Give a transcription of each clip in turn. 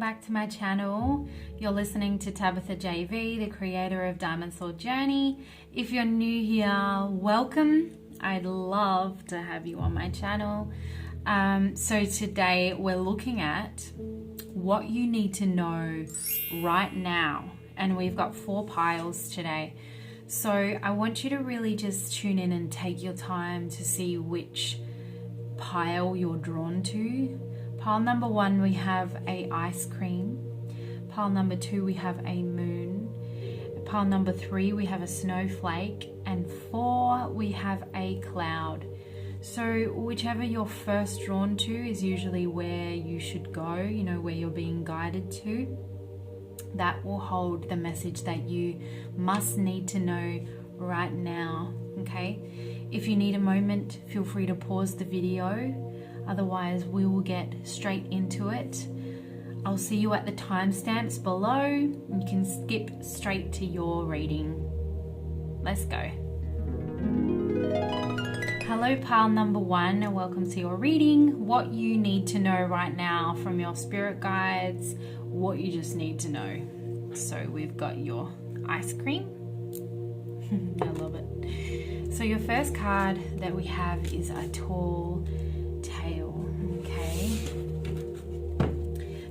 back to my channel. You're listening to 𝗧𝗺𝗺𝗟𝗡, the creator of Diamond Soul Journey. If you're new here, welcome. I'd love to have you on my channel. So today we're looking at what you need to know right now. And we've got 4 piles today. So I want you to really just tune in and take your time to see which pile you're drawn to. Pile number 1, we have a ice cream. Pile number 2, we have a moon. Pile number 3, we have a snowflake. And 4, we have a cloud. So whichever you're first drawn to is usually where you should go, you know, where you're being guided to. That will hold the message that you must need to know right now, okay? If you need a moment, feel free to pause the video. Otherwise, we will get straight into it. I'll see you at the timestamps below. You can skip straight to your reading. Let's go. Hello, pile number 1, and welcome to your reading. What you need to know right now from your spirit guides, what you just need to know. So we've got your ice cream. I love it. So your first card that we have is a tall tale, okay?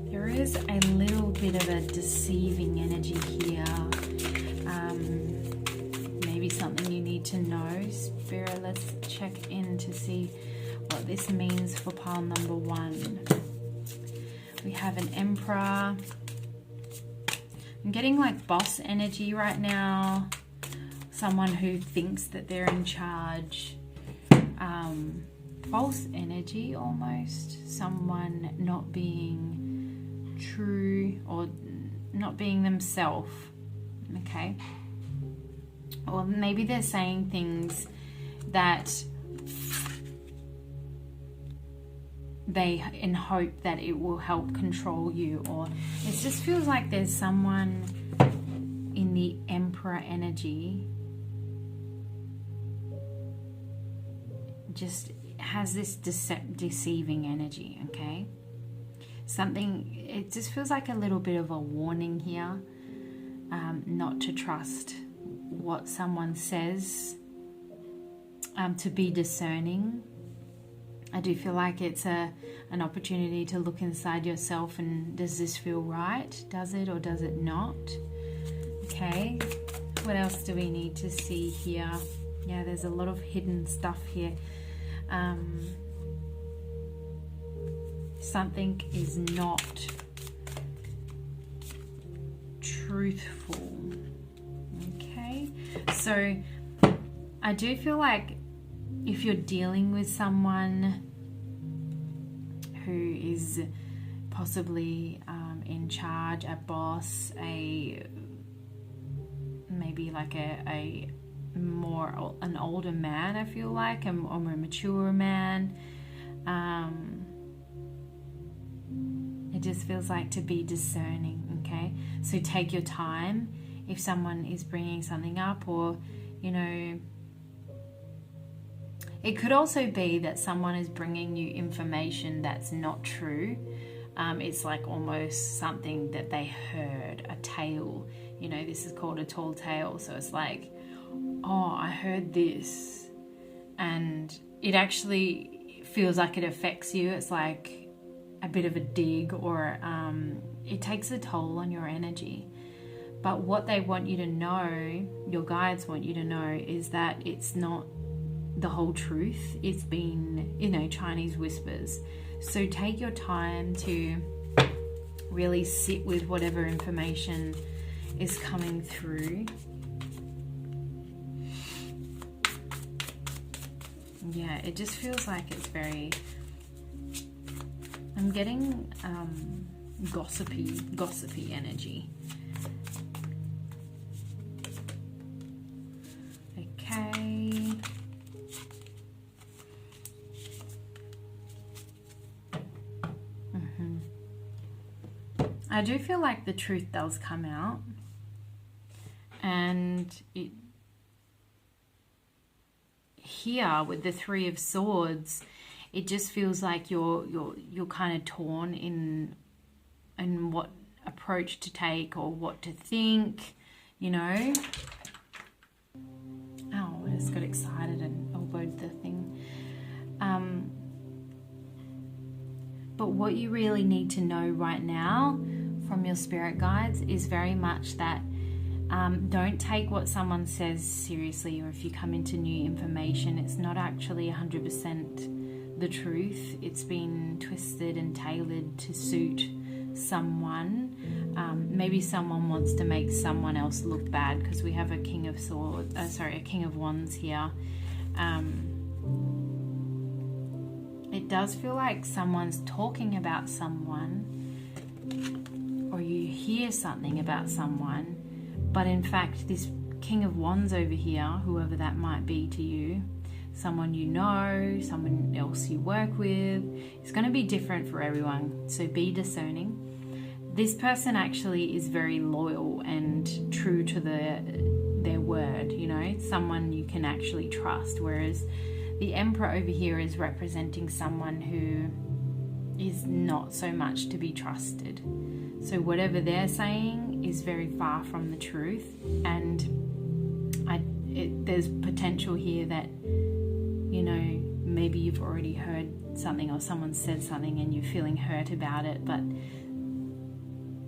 There is a little bit of a deceiving energy here. Maybe something you need to know. Spirit, let's check in to see what this means for pile number 1. We have an emperor. I'm getting like boss energy right now. Someone who thinks that they're in charge. False energy almost. Someone not being true or not being themselves. Okay. Or maybe they're saying things that they in hope that it will help control you, or it just feels like there's someone in the emperor energy just has this deceiving energy, okay? Something, it just feels like a little bit of a warning here, not to trust what someone says, to be discerning. I do feel like it's an opportunity to look inside yourself and does this feel right? Does it or does it not? Okay, what else do we need to see here? Yeah, there's a lot of hidden stuff here. Something is not truthful. Okay, so I do feel like if you're dealing with someone who is possibly in charge, a boss, maybe like an older man, I feel like, or more mature man, it just feels like to be discerning, okay? So take your time if someone is bringing something up, or, you know, it could also be that someone is bringing you information that's not true. It's like almost something that they heard, a tale. You know, this is called a tall tale. So it's like, oh, I heard this. And it actually feels like it affects you. It's like a bit of a dig, or it takes a toll on your energy. But what they want you to know, your guides want you to know, is that it's not the whole truth. It's been, you know, Chinese whispers. So take your time to really sit with whatever information is coming through. Yeah, it just feels like it's very, I'm getting gossipy energy. Okay. I do feel like the truth does come out, and it here with the 3 of Swords, it just feels like you're kind of torn in what approach to take or what to think, you know. Oh, I just got excited and elbowed the thing. But what you really need to know right now from your spirit guides is very much that don't take what someone says seriously, or if you come into new information, it's not actually 100% the truth. It's been twisted and tailored to suit someone. Maybe someone wants to make someone else look bad, because we have a King of Wands here. It does feel like someone's talking about someone, or you hear something about someone, but in fact this King of Wands over here, whoever that might be to you, someone you know, someone else you work with, it's going to be different for everyone, so be discerning. This person actually is very loyal and true to their word, you know, someone you can actually trust, whereas the Emperor over here is representing someone who is not so much to be trusted. So whatever they're saying is very far from the truth, and there's potential here that, you know, maybe you've already heard something or someone said something and you're feeling hurt about it, but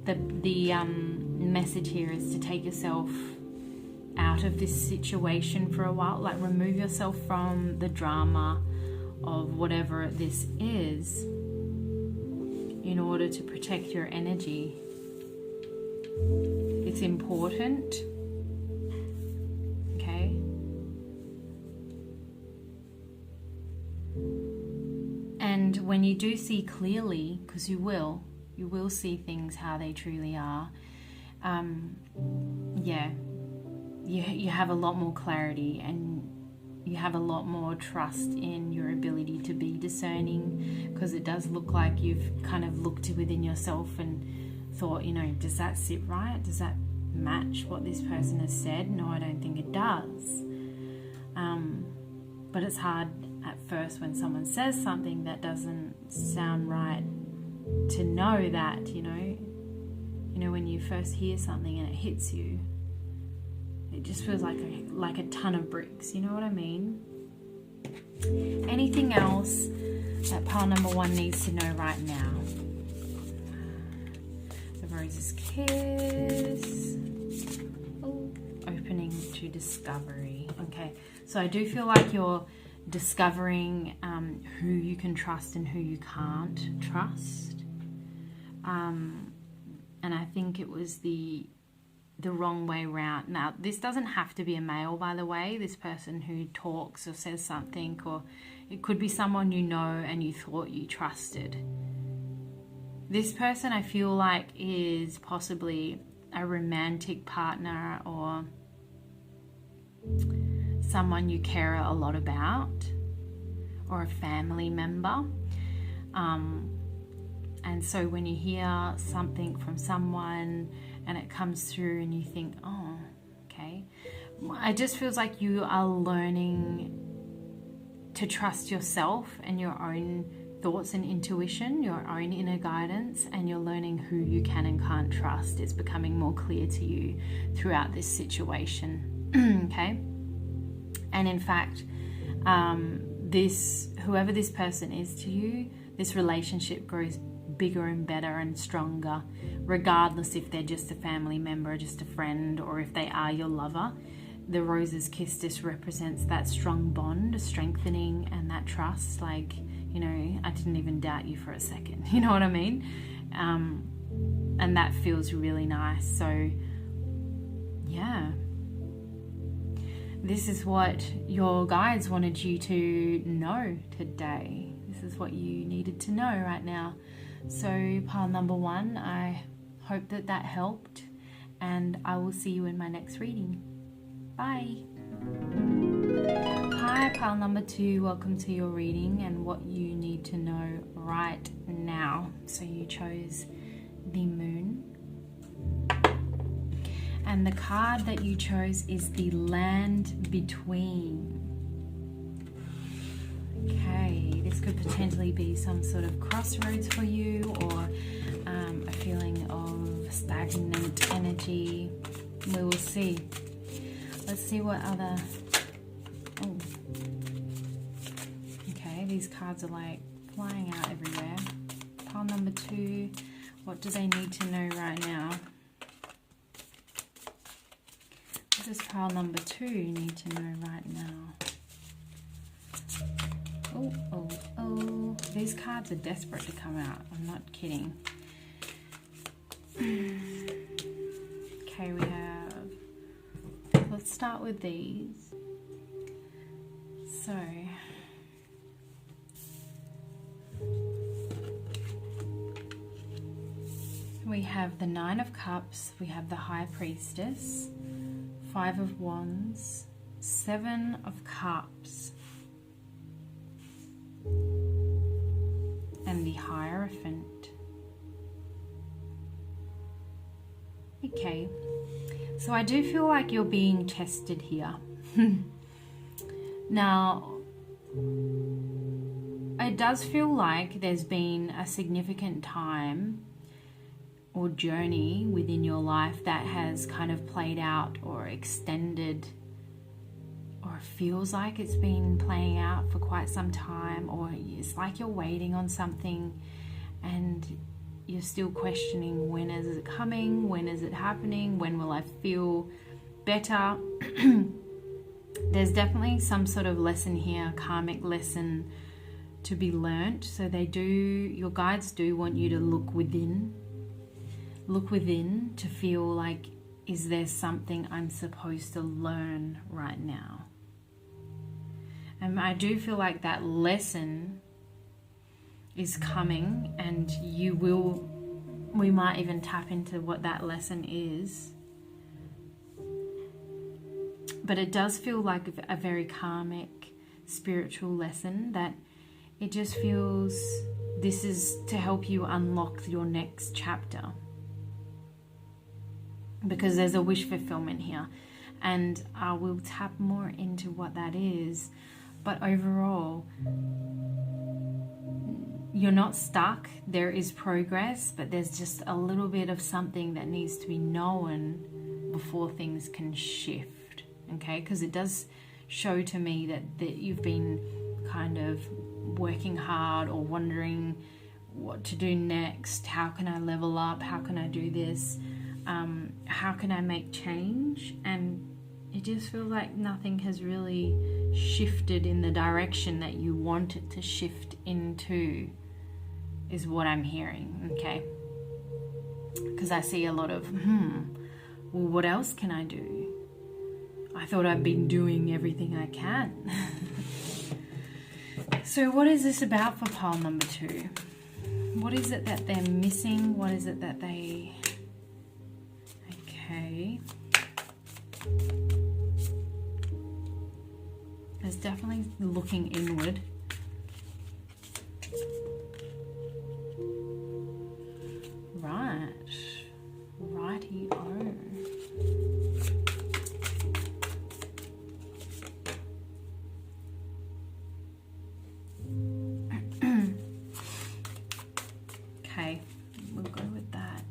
the message here is to take yourself out of this situation for a while, like remove yourself from the drama of whatever this is in order to protect your energy. It's important, okay? And when you do see clearly, because you will see things how they truly are, you have a lot more clarity, and you have a lot more trust in your ability to be discerning, because it does look like you've kind of looked within yourself and thought, you know, does that sit right? Does that match what this person has said? No, I don't think it does. But it's hard at first when someone says something that doesn't sound right to know that, you know, when you first hear something and it hits you, it just feels like a ton of bricks, you know what I mean? Anything else that pile number one needs to know right now? The Rose's Kiss. Oh, opening to discovery. Okay, so I do feel like you're discovering who you can trust and who you can't trust. And I think it was the wrong way round. Now, this doesn't have to be a male, by the way, this person who talks or says something, or it could be someone you know and you thought you trusted. This person, I feel like, is possibly a romantic partner or someone you care a lot about, or a family member. And so when you hear something from someone and it comes through and you think, oh, okay, it just feels like you are learning to trust yourself and your own thoughts and intuition, your own inner guidance, and you're learning who you can and can't trust. It's becoming more clear to you throughout this situation. Okay? And in fact, whoever this person is to you, this relationship grows bigger and better and stronger, regardless if they're just a family member or just a friend, or if they are your lover. The Rose's Kiss just represents that strong bond, a strengthening, and that trust. Like, you know, I didn't even doubt you for a second. You know what I mean? And that feels really nice. So, yeah. This is what your guides wanted you to know today. This is what you needed to know right now. So, pile number one, I hope that helped, and I will see you in my next reading. Bye. Hi, pile number two, welcome to your reading and what you need to know right now. So you chose the Moon. And the card that you chose is the Land Between. Okay, this could potentially be some sort of crossroads for you, or a feeling of stagnant energy. We will see. Let's see what other... Oh. Okay, these cards are like flying out everywhere. Pile number 2. What do they need to know right now? What does pile number 2 need to know right now? Oh, oh, oh. These cards are desperate to come out. I'm not kidding. Okay, we have... Let's start with these. So... we have the 9 of Cups, we have the High Priestess, 5 of Wands, 7 of Cups, and the Hierophant. Okay, so I do feel like you're being tested here. Now, it does feel like there's been a significant time or journey within your life that has kind of played out or extended, or feels like it's been playing out for quite some time, or it's like you're waiting on something and you're still questioning, when is it coming, when is it happening, when will I feel better? There's definitely some sort of lesson here, karmic lesson to be learnt. So your guides do want you to look within to feel like, is there something I'm supposed to learn right now? And I do feel like that lesson is coming, and we might even tap into what that lesson is. But it does feel like a very karmic, spiritual lesson, that it just feels this is to help you unlock your next chapter. Because there's a wish fulfillment here, and I will tap more into what that is. But overall, you're not stuck. There is progress, but there's just a little bit of something that needs to be known before things can shift. Okay, because it does show to me that you've been kind of working hard or wondering what to do next. How can I level up? How can I do this? How can I make change? And it just feels like nothing has really shifted in the direction that you want it to shift into, is what I'm hearing, okay? Because I see a lot of, well, what else can I do? I thought I've been doing everything I can. So what is this about for pile number 2? What is it that they're missing? What is it that they... Okay. There's definitely looking inward. Right. Righty-o. Okay, we'll go with that.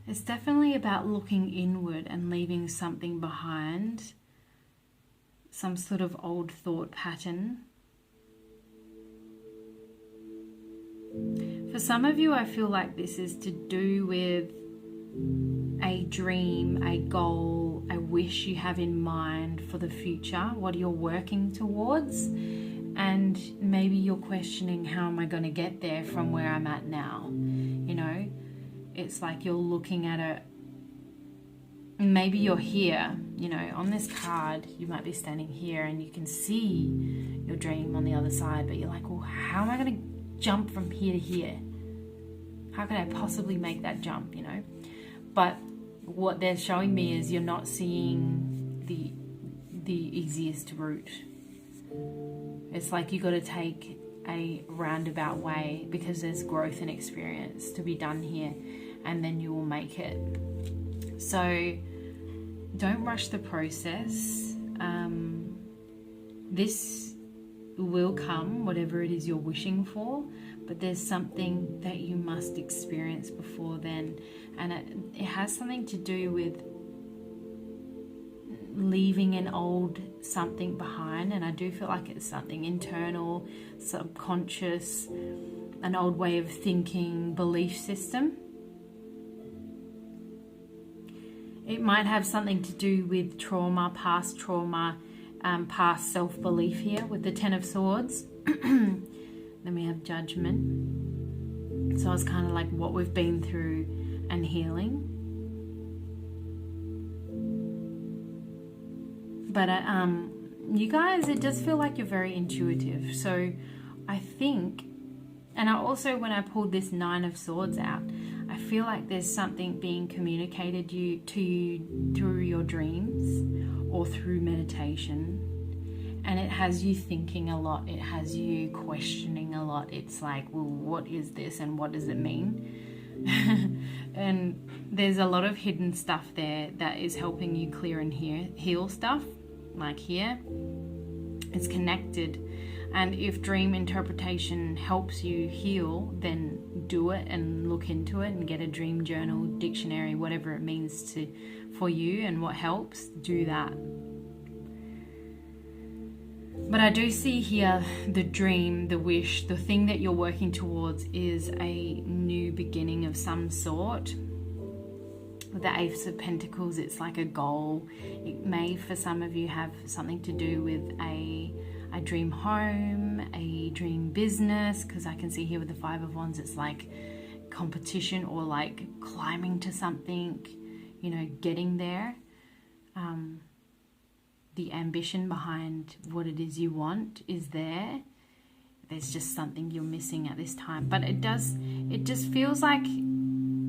It's definitely about looking inward and leaving something behind, some sort of old thought pattern. For some of you, I feel like this is to do with a dream, a goal, a wish you have in mind for the future, what you're working towards, and maybe you're questioning, how am I going to get there from where I'm at now? You know, it's like you're looking at it. Maybe you're here, you know, on this card, you might be standing here and you can see your dream on the other side, but you're like, well, how am I going to jump from here to here? How can I possibly make that jump, you know? But what they're showing me is you're not seeing the easiest route. It's like you got to take a roundabout way, because there's growth and experience to be done here, and then you will make it. So don't rush the process. this will come, whatever it is you're wishing for, but there's something that you must experience before then. And it has something to do with leaving an old something behind, and I do feel like it's something internal, subconscious, an old way of thinking, belief system. It might have something to do with trauma, past self-belief here with the Ten of Swords. Then we have Judgment. So it's kind of like what we've been through and healing. But you guys, it does feel like you're very intuitive. So I think, and I also, when I pulled this Nine of Swords out, I feel like there's something being communicated to you through your dreams or through meditation. And it has you thinking a lot. It has you questioning a lot. It's like, well, what is this and what does it mean? And there's a lot of hidden stuff there that is helping you clear and heal stuff. Like here, it's connected. And if dream interpretation helps you heal, then do it and look into it and get a dream journal, dictionary, whatever it means for you and what helps, do that. But I do see here the dream, the wish, the thing that you're working towards is a new beginning of some sort. With the Ace of Pentacles, it's like a goal. It may, for some of you, have something to do with a dream home, a dream business, because I can see here with the Five of Wands, it's like competition or like climbing to something, you know, getting there. The ambition behind what it is you want is there. There's just something you're missing at this time. But it just feels like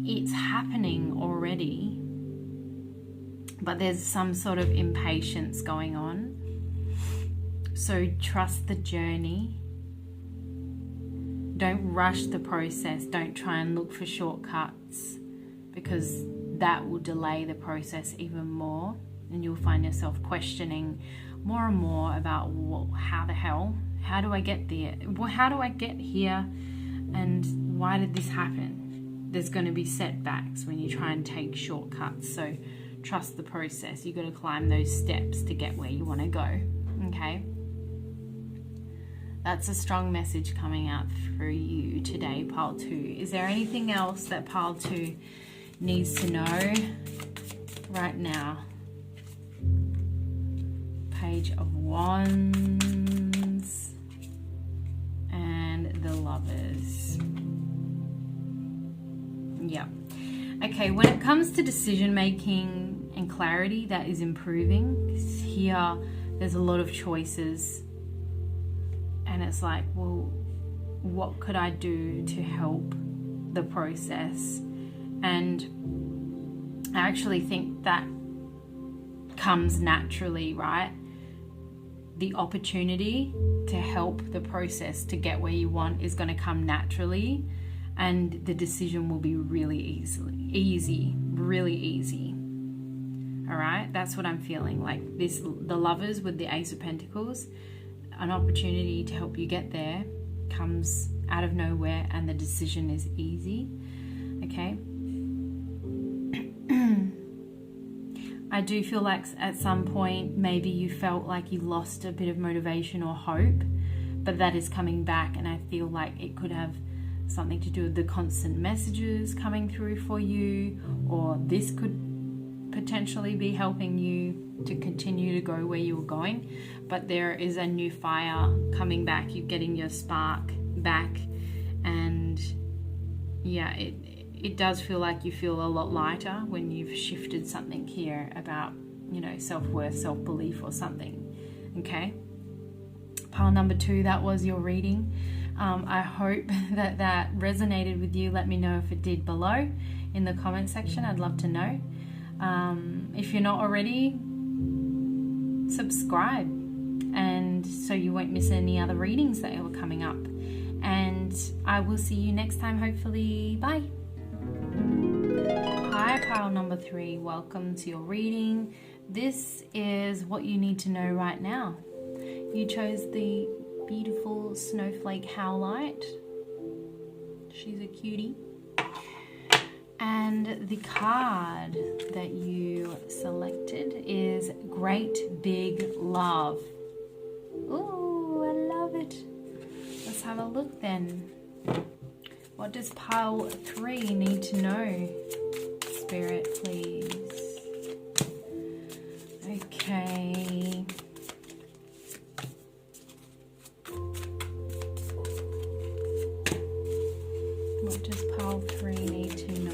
it's happening already. But there's some sort of impatience going on. So trust the journey. Don't rush the process. Don't try and look for shortcuts, because that will delay the process even more. And you'll find yourself questioning more and more about, well, how the hell? How do I get there? Well, how do I get here? And why did this happen? There's going to be setbacks when you try and take shortcuts. So trust the process. You've got to climb those steps to get where you want to go. Okay? That's a strong message coming out for you today, Pile 2. Is there anything else that Pile 2 needs to know right now? Page of Wands and the Lovers. Yeah. Okay, when it comes to decision making and clarity, that is improving. Here, there's a lot of choices. And it's like, well, what could I do to help the process? And I actually think that comes naturally, right? The opportunity to help the process to get where you want is going to come naturally, and the decision will be really easy. All right, that's what I'm feeling. Like this, the Lovers with the Ace of Pentacles, an opportunity to help you get there comes out of nowhere, and the decision is easy. Okay. I do feel like at some point maybe you felt like you lost a bit of motivation or hope, but that is coming back, and I feel like it could have something to do with the constant messages coming through for you, or this could potentially be helping you to continue to go where you were going. But there is a new fire coming back. You're getting your spark back, and yeah, it does feel like you feel a lot lighter when you've shifted something here about, you know, self-worth, self-belief or something. Okay, pile number 2, that was your reading. I hope that resonated with you. Let me know if it did below in the comment section. I'd love to know. If you're not already, subscribe, and so you won't miss any other readings that are coming up. And I will see you next time, hopefully. Bye. Hi, pile number 3. Welcome to your reading. This is what you need to know right now. You chose the beautiful snowflake howlite. She's a cutie. And the card that you selected is Great Big Love. Ooh, I love it. Let's have a look then. What does pile 3 need to know? Spirit, please. Okay. What does pile 3 need to know?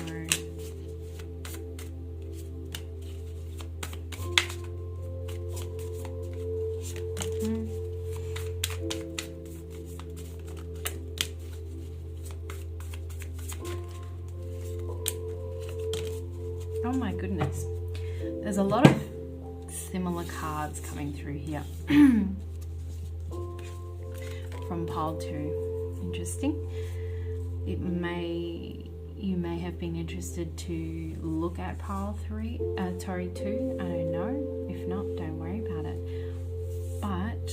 Oh my goodness. There's a lot of similar cards coming through here from pile 2. Interesting. You may have been interested to look at pile 2. I don't know. If not, don't worry about it. But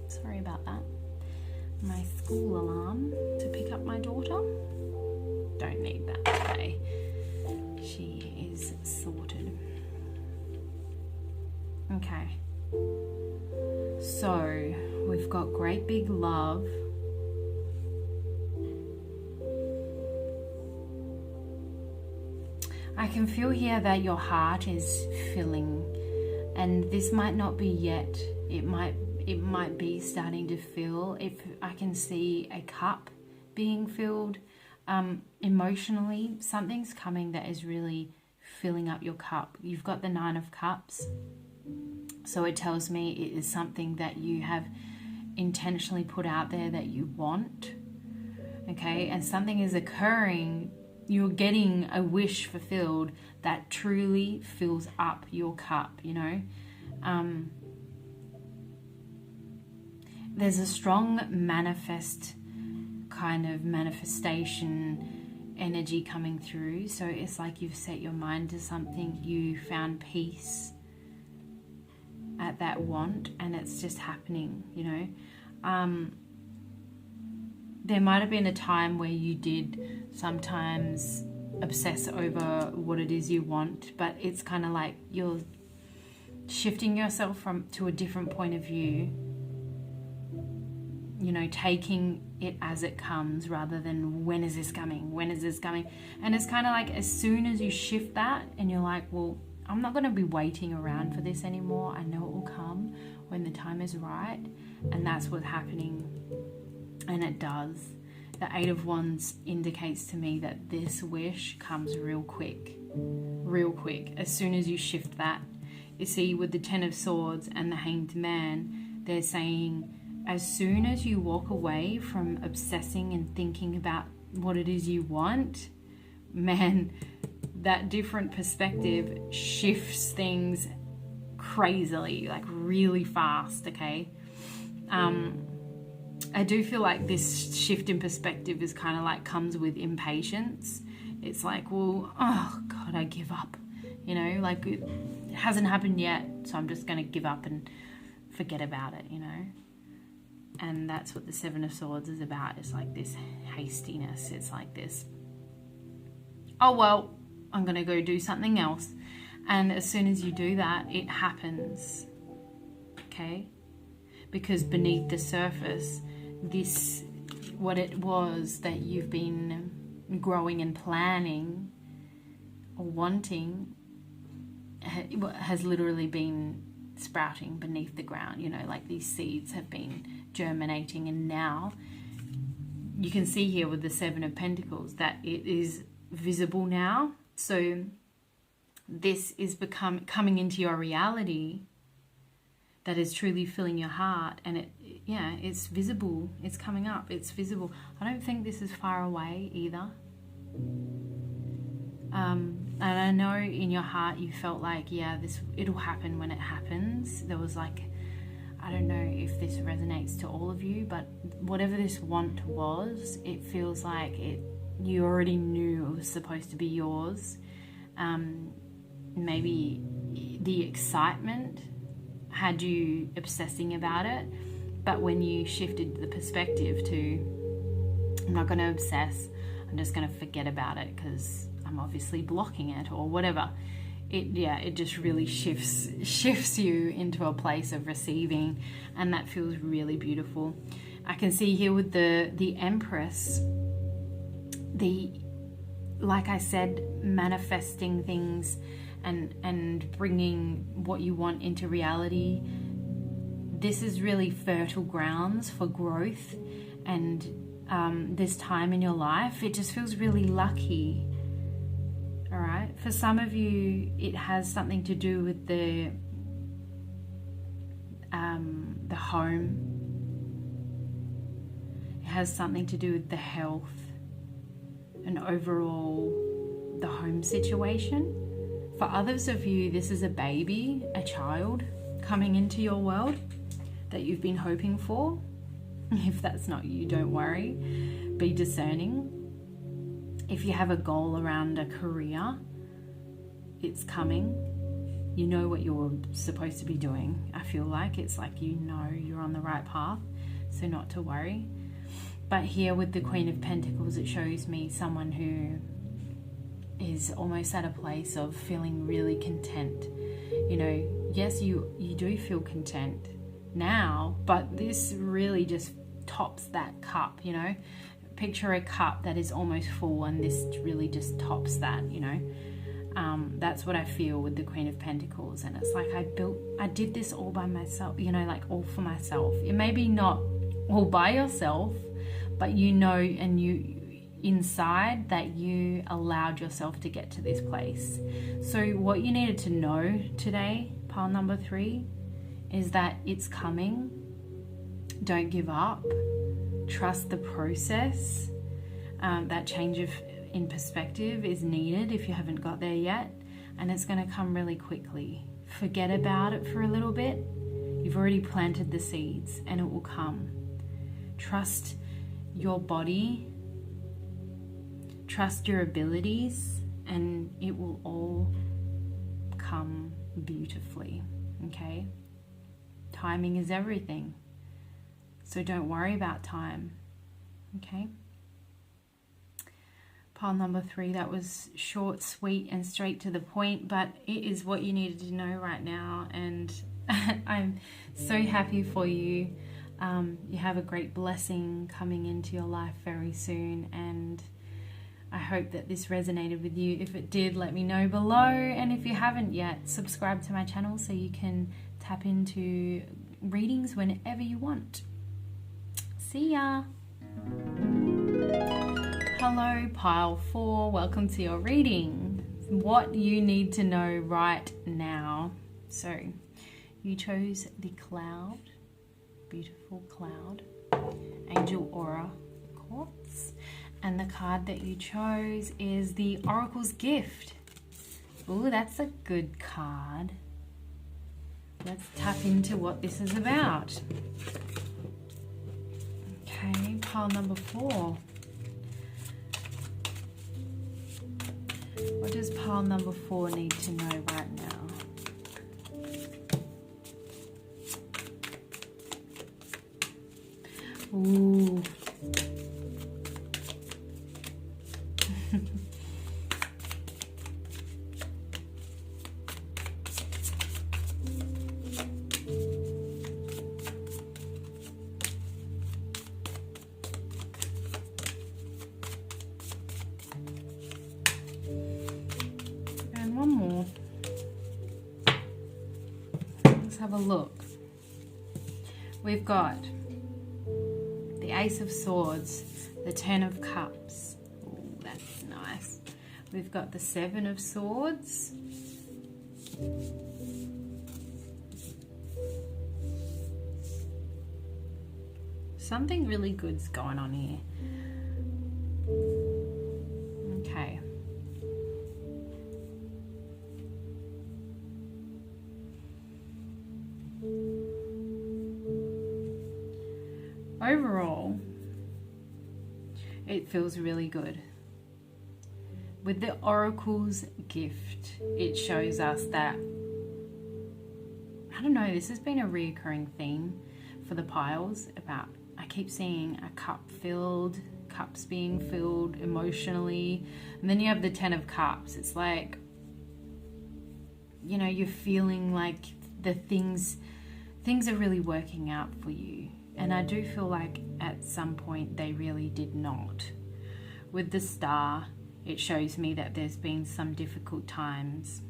sorry about that. My school alarm to pick up my daughter. Don't need that today. She is sorted. Okay. So we've got Great Big Love. I can feel here that your heart is filling, and this might not be yet. It might be starting to fill. If I can see a cup being filled, emotionally, something's coming that is really filling up your cup. You've got the 9 of Cups. So it tells me it is something that you have intentionally put out there that you want. Okay, and something is occurring. You're getting a wish fulfilled that truly fills up your cup, you know. There's a strong manifestation energy coming through. So it's like you've set your mind to something, you found peace at that want, and it's just happening, you know. There might have been a time where you did sometimes obsess over what it is you want, but it's kind of like you're shifting yourself to a different point of view, you know, taking it as it comes rather than when is this coming, and it's kind of like as soon as you shift that and you're like, well, I'm not going to be waiting around for this anymore. I know it will come when the time is right, and that's what's happening. And it does. The 8 of Wands indicates to me that this wish comes real quick. As soon as you shift that. You see, with the 10 of Swords and the Hanged Man, they're saying as soon as you walk away from obsessing and thinking about what it is you want, man, that different perspective shifts things crazily, like really fast, okay? I do feel like this shift in perspective is kind of like comes with impatience. It's like, well, oh God, I give up. You know, like it hasn't happened yet, so I'm just going to give up and forget about it, you know. And that's what the 7 of Swords is about. It's like this hastiness. It's like this, oh, well, I'm going to go do something else. And as soon as you do that, it happens, okay? Because beneath the surface, this, what it was that you've been growing and planning or wanting has literally been sprouting beneath the ground. You know, like these seeds have been germinating, and now you can see here with the 7 of Pentacles that it is visible now. So this is coming into your reality that is truly filling your heart, and it's visible. It's coming up. It's visible. I don't think this is far away either. And I know in your heart you felt like, it'll happen when it happens. There was like, I don't know if this resonates to all of you, but whatever this want was, it feels like you already knew it was supposed to be yours. Maybe the excitement had you obsessing about it, but when you shifted the perspective to, I'm not going to obsess, I'm just going to forget about it because I'm obviously blocking it or whatever, it just really shifts you into a place of receiving, and that feels really beautiful. I can see here with the Empress, like I said, manifesting things and bringing what you want into reality. This is really fertile grounds for growth, and this time in your life, it just feels really lucky. All right, for some of you, it has something to do with the home. It has something to do with the health and overall the home situation. For others of you, this is a baby, a child coming into your world that you've been hoping for. If that's not you, don't worry. Be discerning. If you have a goal around a career, it's coming. You know what you're supposed to be doing. I feel like it's like you know you're on the right path, so not to worry. But here with the Queen of Pentacles, it shows me someone who is almost at a place of feeling really content. You know, yes, you do feel content now, but this really just tops that cup, you know. Picture a cup that is almost full, and this really just tops that, you know. That's what I feel with the Queen of Pentacles, and it's like I did this all by myself, you know, like all for myself. It may be not all by yourself, but you know, and you inside that you allowed yourself to get to this place. So what you needed to know today, pile number 3, is that it's coming. Don't give up. Trust the process. That change in perspective is needed if you haven't got there yet, and it's going to come really quickly. Forget about it for a little bit. You've already planted the seeds, and it will come. Trust your body, trust your abilities, and it will all come beautifully. Okay? Timing is everything. So don't worry about time. Okay? Pile number 3, that was short, sweet, and straight to the point, but it is what you needed to know right now, and I'm so happy for you. You have a great blessing coming into your life very soon, and I hope that this resonated with you. If it did, let me know below, and if you haven't yet, subscribe to my channel so you can tap into readings whenever you want. See ya! Hello, pile 4. Welcome to your reading. What you need to know right now. So, you chose the cloud, beautiful cloud, angel aura quartz, and the card that you chose is the Oracle's Gift. Ooh, that's a good card. Let's tap into what this is about. Okay, pile number 4. What does pile number 4 need to know right now? Ooh. Have a look. We've got the Ace of Swords, the 10 of Cups. Ooh, that's nice. We've got the 7 of Swords. Something really good's going on here. Okay. Overall, it feels really good. With the Oracle's Gift, it shows us that I don't know, this has been a reoccurring theme for the piles about, I keep seeing a cup filled, cups being filled emotionally. And then you have the 10 of Cups. It's like, you know, you're feeling like the things are really working out for you. And I do feel like at some point they really did not. With the Star, it shows me that there's been some difficult times.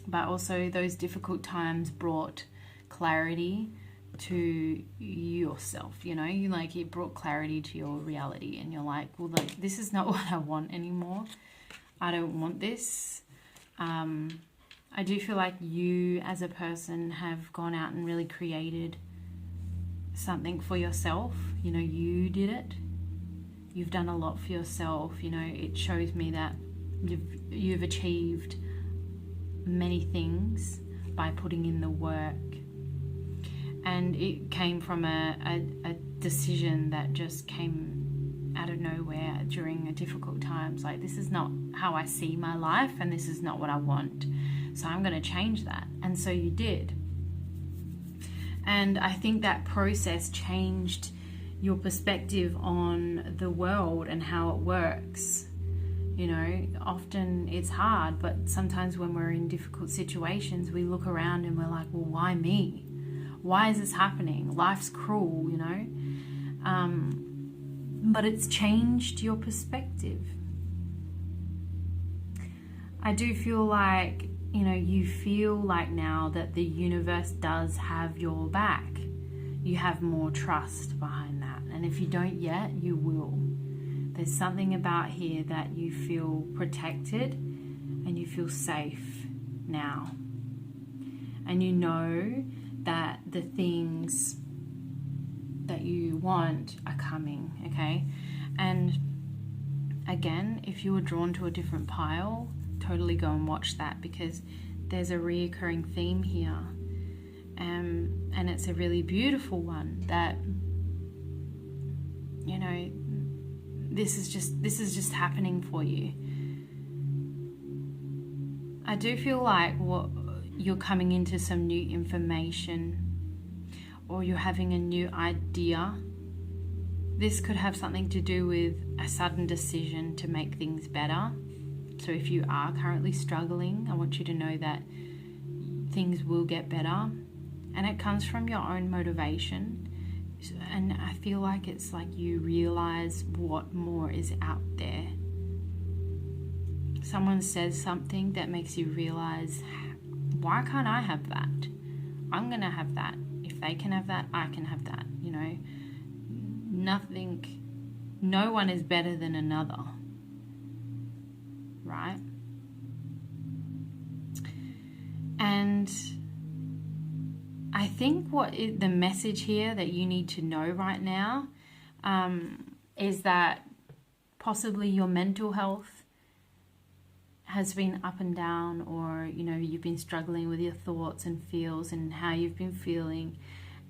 But also those difficult times brought clarity to yourself, you know, it brought clarity to your reality, and you're like, well, like, this is not what I want anymore. I don't want this. I do feel like you as a person have gone out and really created something for yourself. You know, you did it. You've done a lot for yourself. You know, it shows me that you've achieved many things by putting in the work. And it came from a decision that just came out of nowhere during a difficult times. Like, this is not how I see my life, and this is not what I want. So I'm going to change that. And so you did. And I think that process changed your perspective on the world and how it works. You know, often it's hard, but sometimes when we're in difficult situations, we look around and we're like, well, why me? Why is this happening? Life's cruel, you know? But it's changed your perspective. I do feel like, you know, you feel like now that the universe does have your back. You have more trust behind that. And if you don't yet, you will. There's something about here that you feel protected and you feel safe now. And you know that the things that you want are coming, okay? And again, if you were drawn to a different pile, totally go and watch that, because there's a reoccurring theme here. And it's a really beautiful one that, you know, this is just happening for you. I do feel like you're coming into some new information, or you're having a new idea. This could have something to do with a sudden decision to make things better. So if you are currently struggling, I want you to know that things will get better. And it comes from your own motivation. And I feel like it's like you realize what more is out there. Someone says something that makes you realize, why can't I have that? I'm going to have that. If they can have that, I can have that. You know, no one is better than another. Right? And I think the message here that you need to know right now is that possibly your mental health has been up and down, or, you know, you've been struggling with your thoughts and feels and how you've been feeling.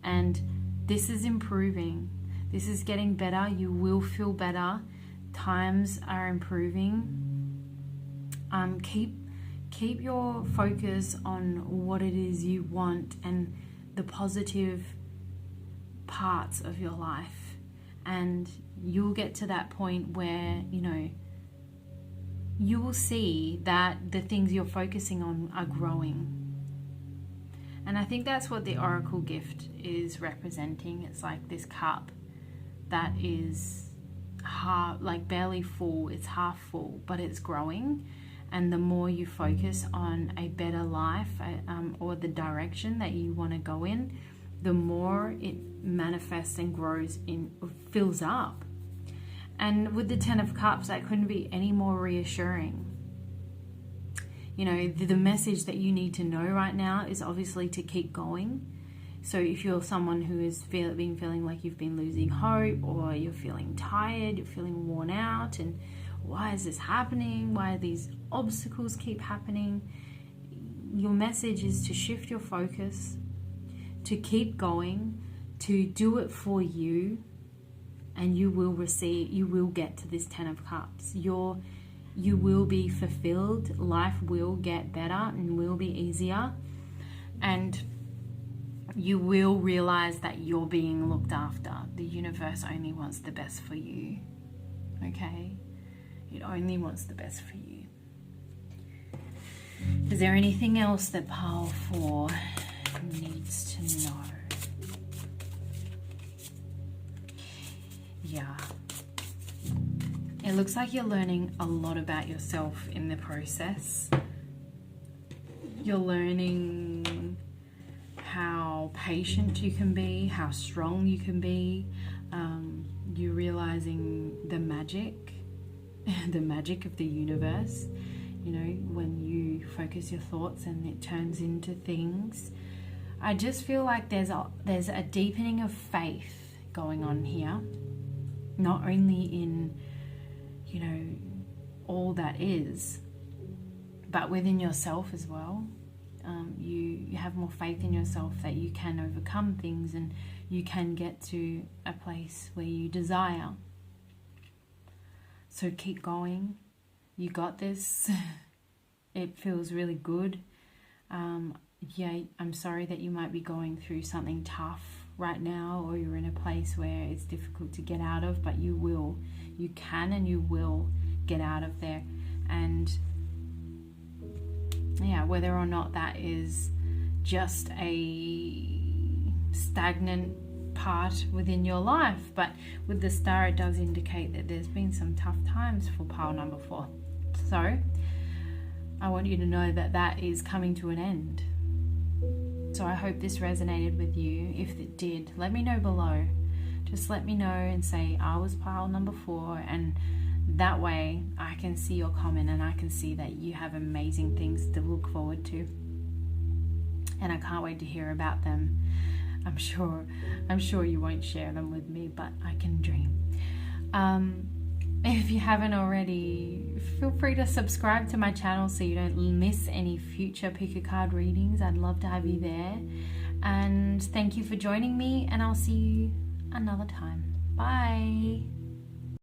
And this is improving. This is getting better. You will feel better. Times are improving. Keep your focus on what it is you want and the positive parts of your life, and you'll get to that point where, you know, you will see that the things you're focusing on are growing. And I think that's what the Oracle gift is representing. It's like this cup that is half, like barely full, it's half full, but it's growing. And the more you focus on a better life, or the direction that you want to go in, the more it manifests and grows fills up. And with the 10 of Cups, that couldn't be any more reassuring. You know, the message that you need to know right now is obviously to keep going. So if you're someone who has been feeling like you've been losing hope, or you're feeling tired, you're feeling worn out, and why is this happening? Why do these obstacles keep happening? Your message is to shift your focus, to keep going, to do it for you, and you will get to this 10 of Cups. You will be fulfilled. Life will get better and will be easier. And you will realize that you're being looked after. The universe only wants the best for you. Okay? It only wants the best for you. Is there anything else that pile 4 needs to know? Yeah. It looks like you're learning a lot about yourself in the process. You're learning how patient you can be, how strong you can be. You're realizing the magic of the universe. You know, when you focus your thoughts and it turns into things. I just feel like there's a deepening of faith going on here. Not only in, you know, all that is, but within yourself as well. You have more faith in yourself that you can overcome things and you can get to a place where you desire. So keep going. You got this. It feels really good. Yeah, I'm sorry that you might be going through something tough right now, or you're in a place where it's difficult to get out of, but you can and you will get out of there. And yeah, whether or not that is just a stagnant part within your life, but with the star it does indicate that there's been some tough times for pile number 4. So I want you to know that that is coming to an end. So I hope this resonated with you. If it did, let me know below. Just let me know and say I was pile number 4, and that way I can see your comment and I can see that you have amazing things to look forward to. And I can't wait to hear about them. I'm sure you won't share them with me, but I can dream. If you haven't already, feel free to subscribe to my channel so you don't miss any future pick a card readings. I'd love to have you there. And thank you for joining me, and I'll see you another time. Bye.